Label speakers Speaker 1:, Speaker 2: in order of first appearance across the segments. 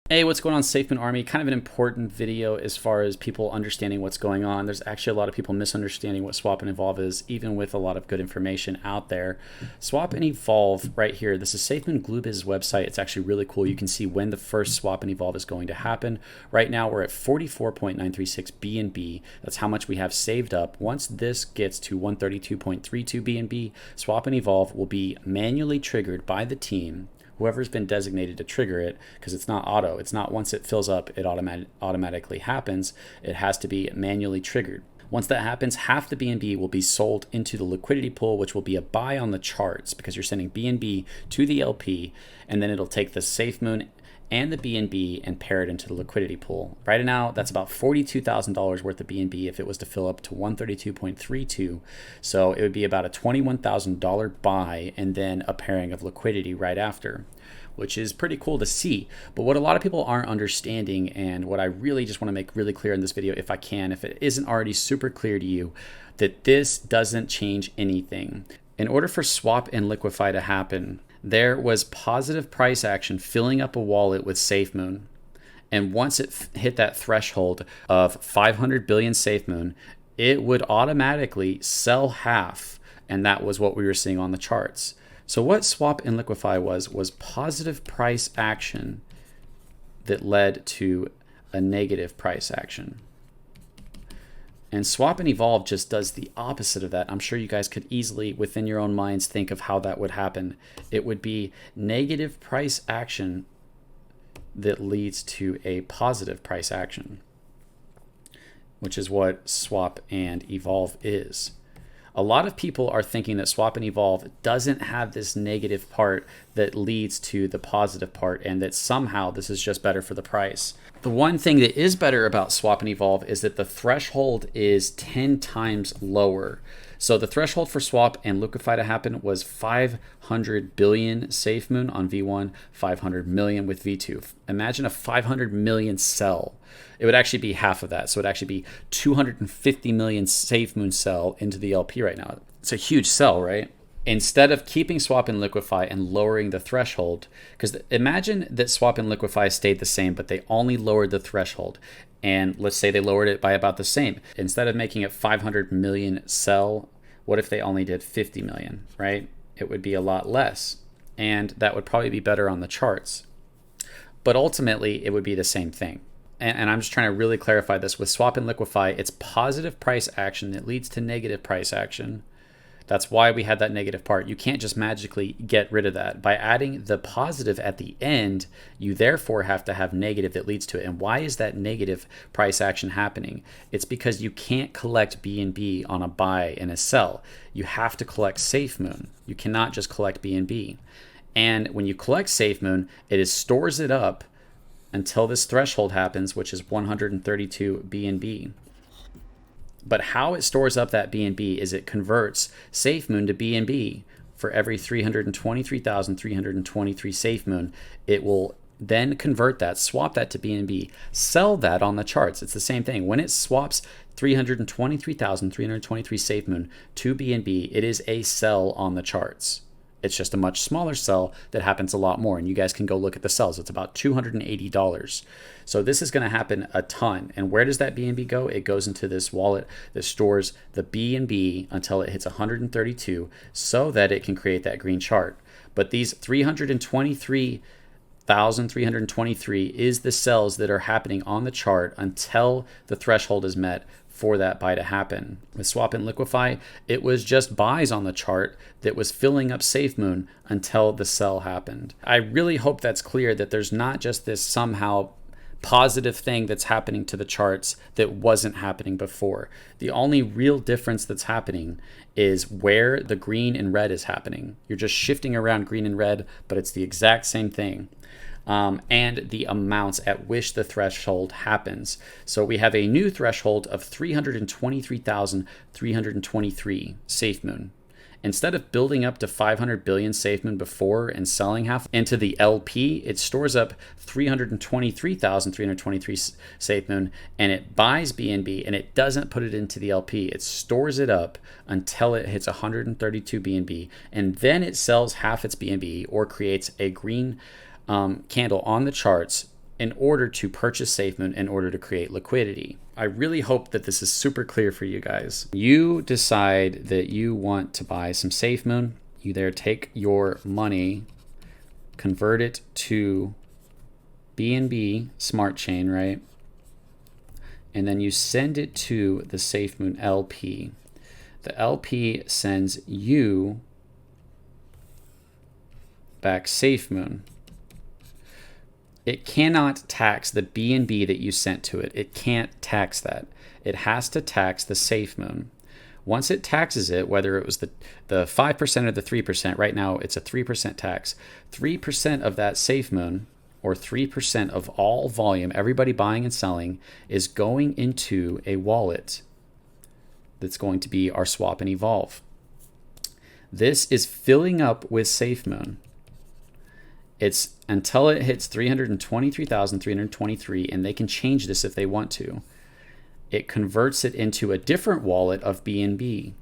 Speaker 1: Hey, what's going on, Safemoon Army? Kind of an important video as far as people understanding what's going on. There's actually a lot of people misunderstanding what swap and evolve is, even with a lot of good information out there. Swap and evolve right here. This is Safemoon Gloobiz's website. It's actually really cool. You can see when the first swap and evolve is going to happen. Right now, we're at 44.936 BNB. That's how much we have saved up. Once this gets to 132.32 BNB, swap and evolve will be manually triggered by the team, whoever's been designated to trigger it, because it's not auto. It's not once it fills up, it automatically happens. It has to be manually triggered. Once that happens, half the BNB will be sold into the liquidity pool, which will be a buy on the charts because you're sending BNB to the LP, and then it'll take the Safemoon and the BNB and pair it into the liquidity pool. Right now, that's about $42,000 worth of BNB if it was to fill up to 132.32. So it would be about a $21,000 buy and then a pairing of liquidity right after, which is pretty cool to see. But what a lot of people aren't understanding, and what I really just want to make really clear in this video, if I can, if it isn't already super clear to you, that this doesn't change anything. In order for swap and liquify to happen, there was positive price action filling up a wallet with Safemoon. And once it hit that threshold of 500 billion Safemoon, it would automatically sell half. And that was what we were seeing on the charts. So what swap and liquify was positive price action that led to a negative price action. And swap and evolve just does the opposite of that. I'm sure you guys could easily, within your own minds, think of how that would happen. It would be negative price action that leads to a positive price action, which is what swap and evolve is. A lot of people are thinking that swap and evolve doesn't have this negative part that leads to the positive part, and that somehow this is just better for the price. The one thing that is better about swap and evolve is that the threshold is 10 times lower. So the threshold for swap and liquify to happen was 500 billion Safemoon on V1, 500 million with V2. Imagine a 500 million sell. It would actually be half of that. So it would actually be 250 million Safemoon sell into the LP right now. It's a huge sell, right? Instead of keeping swap and liquify and lowering the threshold, because imagine that swap and liquify stayed the same, but they only lowered the threshold. And let's say they lowered it by about the same. Instead of making it 500 million sell, what if they only did 50 million, right? It would be a lot less. And that would probably be better on the charts. But ultimately, it would be the same thing. And I'm just trying to really clarify this. With swap and liquify, it's positive price action that leads to negative price action. That's why we had that negative part. You can't just magically get rid of that. By adding the positive at the end, you therefore have to have negative that leads to it. And why is that negative price action happening? It's because you can't collect BNB on a buy and a sell. You have to collect Safemoon. You cannot just collect BNB. And when you collect Safemoon, it stores it up until this threshold happens, which is 132 BNB. But how it stores up that BNB is it converts Safemoon to BNB. For every 323,323 Safemoon, it will then convert that, swap that to BNB, sell that on the charts. It's the same thing. When it swaps 323,323 Safemoon to BNB, it is a sell on the charts. It's just a much smaller sell that happens a lot more. And you guys can go look at the sells. It's about $280. So this is going to happen a ton. And where does that BNB go? It goes into this wallet that stores the BNB until it hits 132 so that it can create that green chart. But these 323,323 is the sells that are happening on the chart until the threshold is met for that buy to happen. With swap and liquify, it was just buys on the chart that was filling up Safemoon until the sell happened. I really hope that's clear, that there's not just this somehow positive thing that's happening to the charts that wasn't happening before. The only real difference that's happening is where the green and red is happening. You're just shifting around green and red, but it's the exact same thing. And the amounts at which the threshold happens. So we have a new threshold of 323,323 Safemoon. Instead of building up to 500 billion Safemoon before and selling half into the LP, it stores up 323,323 Safemoon and it buys BNB and it doesn't put it into the LP. It stores it up until it hits 132 BNB and then it sells half its BNB or creates a green candle on the charts in order to purchase Safemoon, in order to create liquidity. I really hope that this is super clear for you guys. You decide that you want to buy some Safemoon. You there take your money, convert it to BNB Smart Chain, right? And then you send it to the Safemoon LP. The LP sends you back Safemoon. It cannot tax the BNB that you sent to it. It can't tax that. It has to tax the Safemoon. Once it taxes it, whether it was the 5% or the 3%, right now it's a 3% tax. 3% of that Safemoon, or 3% of all volume, everybody buying and selling, is going into a wallet that's going to be our swap and evolve. This is filling up with Safemoon. It's until it hits 323,323, and they can change this if they want to. It converts it into a different wallet of BNB.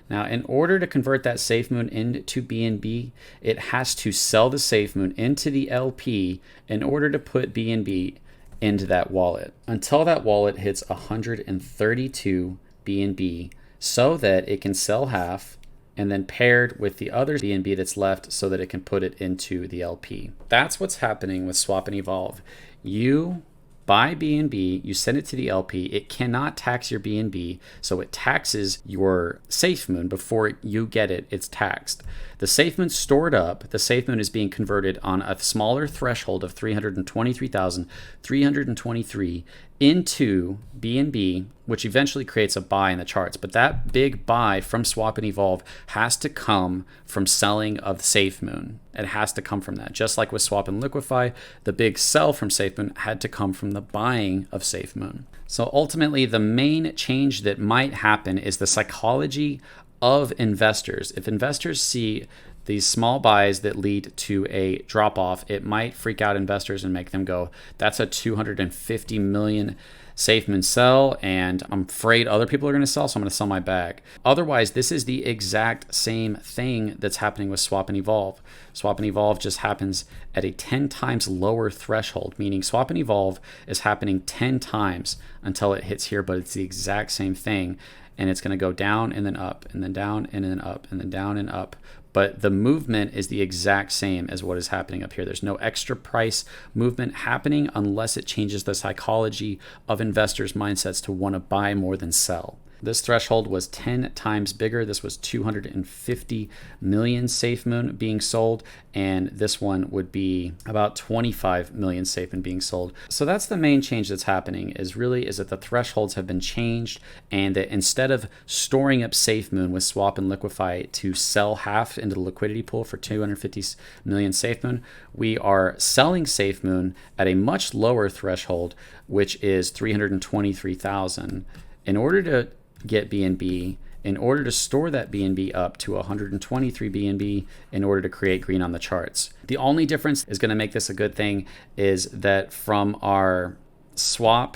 Speaker 1: Now, in order to convert that Safemoon into BNB, it has to sell the Safemoon into the LP in order to put BNB into that wallet until that wallet hits 132 BNB, so that it can sell half and then paired with the other BNB that's left so that it can put it into the LP. That's what's happening with swap and evolve. You buy BNB, you send it to the LP. It cannot tax your BNB, so it taxes your Safemoon before you get it. It's taxed. The Safemoon's stored up. The Safemoon is being converted on a smaller threshold of 323,323 into BNB, which eventually creates a buy in the charts. But that big buy from swap and evolve has to come from selling of Safemoon. It has to come from that. Just like with swap and liquify, the big sell from Safemoon had to come from the buying of Safemoon. So ultimately, the main change that might happen is the psychology of investors. If investors see these small buys that lead to a drop off, it might freak out investors and make them go, that's a 250 million Safemoon sell, and I'm afraid other people are going to sell, so I'm going to sell my bag. Otherwise, this is the exact same thing that's happening with swap and evolve. Swap and evolve just happens at a 10 times lower threshold, meaning swap and evolve is happening 10 times until it hits here, but it's the exact same thing. And it's going to go down and then up and then down and then up and then down and up. But the movement is the exact same as what is happening up here. There's no extra price movement happening unless it changes the psychology of investors' mindsets to want to buy more than sell. This threshold was 10 times bigger. This was 250 million Safemoon being sold, and this one would be about 25 million Safemoon being sold. So that's the main change that's happening, is that the thresholds have been changed, and that instead of storing up Safemoon with swap and liquify to sell half into the liquidity pool for 250 million Safemoon, we are selling Safemoon at a much lower threshold, which is 323,000. In order to get BNB, in order to store that BNB up to 123 BNB in order to create green on the charts. The only difference is going to make this a good thing is that from our swap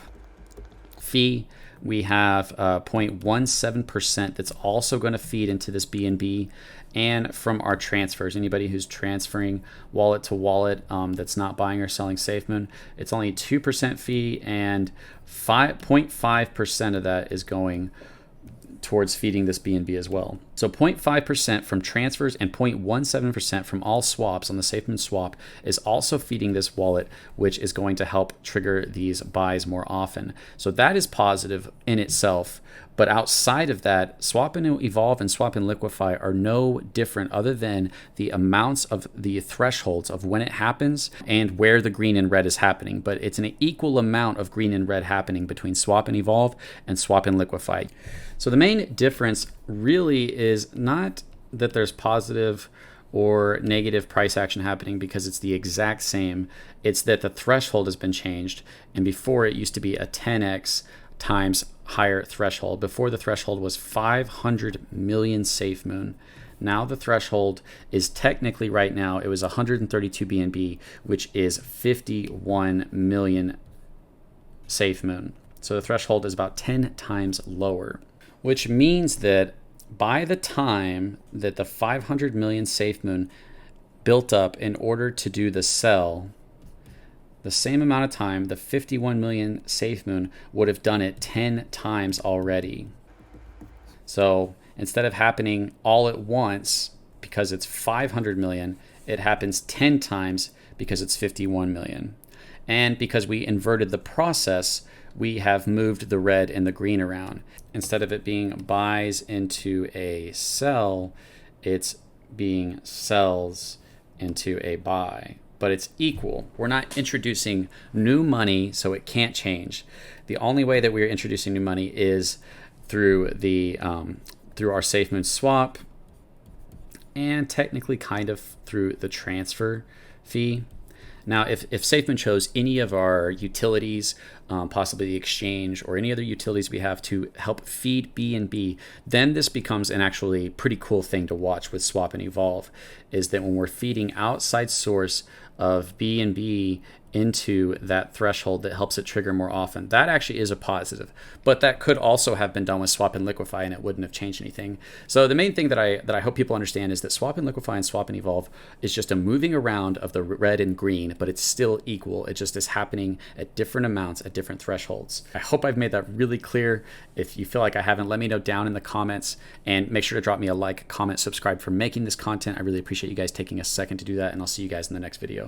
Speaker 1: fee, we have 0.17% that's also going to feed into this BNB, and from our transfers, anybody who's transferring wallet to wallet that's not buying or selling Safemoon, it's only a 2% fee, and 0.5% of that is going towards feeding this BNB as well. So 0.5% from transfers and 0.17% from all swaps on the Safemoon swap is also feeding this wallet, which is going to help trigger these buys more often. So that is positive in itself. But outside of that, swap and evolve and swap and liquify are no different other than the amounts of the thresholds of when it happens and where the green and red is happening. But it's an equal amount of green and red happening between swap and evolve and swap and liquify. So the main difference really is not that there's positive or negative price action happening, because it's the exact same. It's that the threshold has been changed, and before it used to be a 10x times higher threshold. Before, the threshold was 500 million Safemoon. Now the threshold is technically, right now, it was 132 BNB, which is 51 million Safemoon. So the threshold is about 10 times lower, which means that by the time that the 500 million Safemoon built up in order to do the sell the same amount of time. The 51 million Safemoon would have done it 10 times already. So instead of happening all at once because it's 500 million, it happens 10 times because it's 51 million. And because we inverted the process, we have moved the red and the green around. Instead of it being buys into a sell, it's being sells into a buy. But it's equal. We're not introducing new money, so it can't change. The only way that we're introducing new money is through the through our Safemoon swap, and technically kind of through the transfer fee. Now, if Safemoon chose any of our utilities, possibly the exchange or any other utilities we have to help feed BNB, then this becomes an actually pretty cool thing to watch with Swap and Evolve, is that when we're feeding outside source of BNB into that threshold that helps it trigger more often, that actually is a positive. But that could also have been done with Swap and Liquify, and it wouldn't have changed anything. So the main thing that I hope people understand is that Swap and Liquify and Swap and Evolve is just a moving around of the red and green, but it's still equal. It just is happening at different amounts at different thresholds. I hope I've made that really clear. If you feel like I haven't, let me know down in the comments, and make sure to drop me a like, comment, subscribe for making this content. I really appreciate you guys taking a second to do that, and I'll see you guys in the next video.